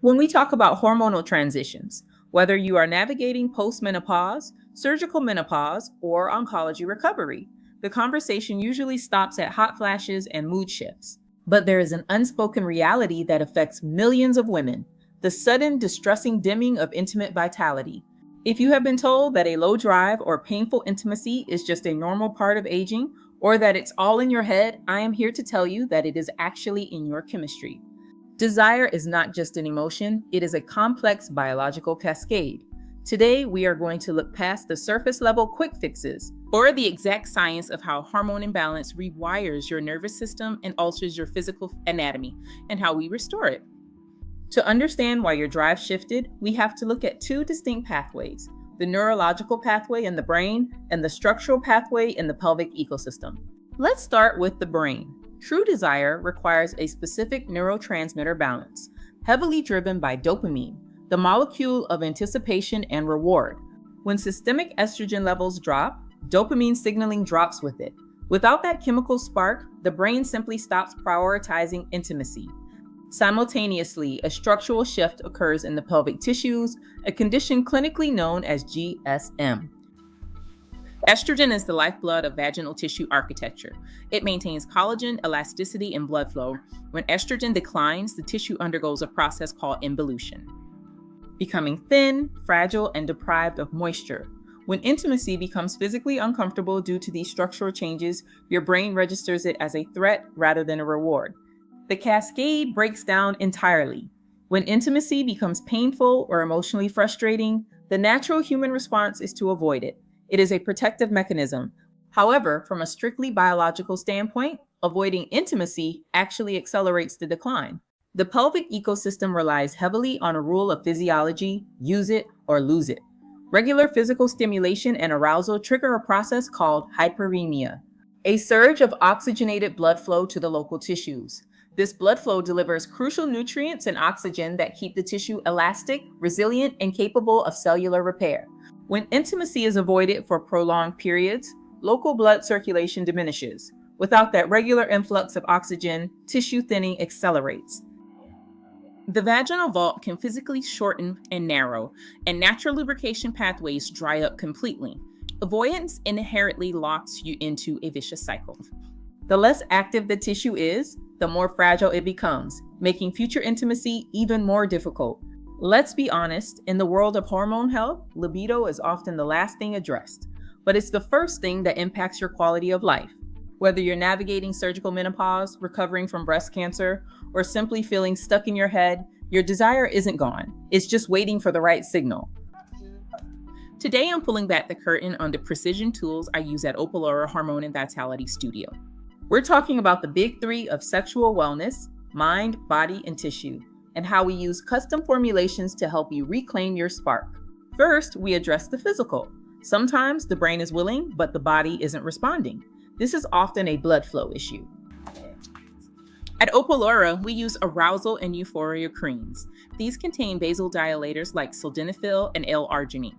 When we talk about hormonal transitions, whether you are navigating postmenopause, surgical menopause, or oncology recovery, the conversation usually stops at hot flashes and mood shifts. But there is an unspoken reality that affects millions of women: the sudden, distressing dimming of intimate vitality. If you have been told that a low drive or painful intimacy is just a normal part of aging, or that it's all in your head, I am here to tell you that it is actually in your chemistry. Desire is not just an emotion, it is a complex biological cascade. Today, we are going to look past the surface level quick fixes, or the exact science of how hormone imbalance rewires your nervous system and alters your physical anatomy, and how we restore it. To understand why your drive shifted, we have to look at two distinct pathways: the neurological pathway in the brain and the structural pathway in the pelvic ecosystem. Let's start with the brain. True desire requires a specific neurotransmitter balance, heavily driven by dopamine, the molecule of anticipation and reward. When systemic estrogen levels drop, dopamine signaling drops with it. Without that chemical spark, the brain simply stops prioritizing intimacy. Simultaneously, a structural shift occurs in the pelvic tissues, a condition clinically known as GSM. Estrogen is the lifeblood of vaginal tissue architecture. It maintains collagen, elasticity, and blood flow. When estrogen declines, the tissue undergoes a process called involution, becoming thin, fragile, and deprived of moisture. When intimacy becomes physically uncomfortable due to these structural changes, your brain registers it as a threat rather than a reward. The cascade breaks down entirely. When intimacy becomes painful or emotionally frustrating, the natural human response is to avoid it. It is a protective mechanism. However, from a strictly biological standpoint, avoiding intimacy actually accelerates the decline. The pelvic ecosystem relies heavily on a rule of physiology: use it or lose it. Regular physical stimulation and arousal trigger a process called hyperemia, a surge of oxygenated blood flow to the local tissues. This blood flow delivers crucial nutrients and oxygen that keep the tissue elastic, resilient, and capable of cellular repair. When intimacy is avoided for prolonged periods, local blood circulation diminishes. Without that regular influx of oxygen, tissue thinning accelerates. The vaginal vault can physically shorten and narrow, and natural lubrication pathways dry up completely. Avoidance inherently locks you into a vicious cycle. The less active the tissue is, the more fragile it becomes, making future intimacy even more difficult. Let's be honest, in the world of hormone health, libido is often the last thing addressed, but it's the first thing that impacts your quality of life. Whether you're navigating surgical menopause, recovering from breast cancer, or simply feeling stuck in your head, your desire isn't gone. It's just waiting for the right signal. Today, I'm pulling back the curtain on the precision tools I use at Opalora Hormone Vitality Studio. We're talking about the big three of sexual wellness: mind, body, and tissue, and how we use custom formulations to help you reclaim your spark. First, we address the physical. Sometimes the brain is willing, but the body isn't responding. This is often a blood flow issue. At Opalora, we use arousal and euphoria creams. These contain vasodilators like sildenafil and L-arginine.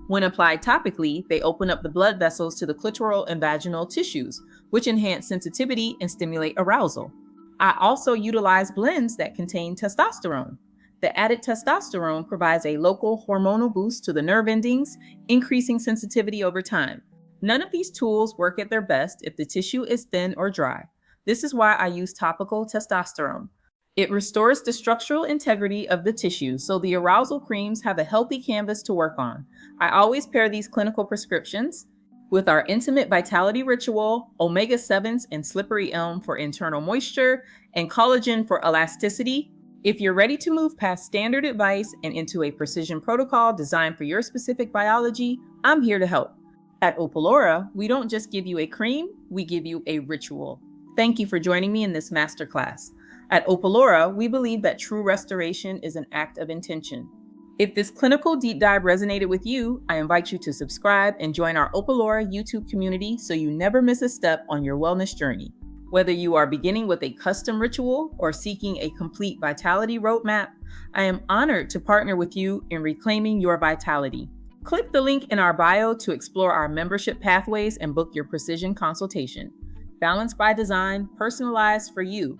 When applied topically, they open up the blood vessels to the clitoral and vaginal tissues, which enhance sensitivity and stimulate arousal. I also utilize blends that contain testosterone. The added testosterone provides a local hormonal boost to the nerve endings, increasing sensitivity over time. None of these tools work at their best if the tissue is thin or dry. This is why I use topical testosterone. It restores the structural integrity of the tissue, so the arousal creams have a healthy canvas to work on. I always pair these clinical prescriptions with our intimate vitality ritual, omega-7s and slippery elm for internal moisture, and collagen for elasticity. If you're ready to move past standard advice and into a precision protocol designed for your specific biology, I'm here to help. At Opalora, we don't just give you a cream, we give you a ritual. Thank you for joining me in this masterclass. At Opalora, we believe that true restoration is an act of intention. If this clinical deep dive resonated with you, I invite you to subscribe and join our Opalora YouTube community so you never miss a step on your wellness journey. Whether you are beginning with a custom ritual or seeking a complete vitality roadmap, I am honored to partner with you in reclaiming your vitality. Click the link in our bio to explore our membership pathways and book your precision consultation. Balanced by design, personalized for you.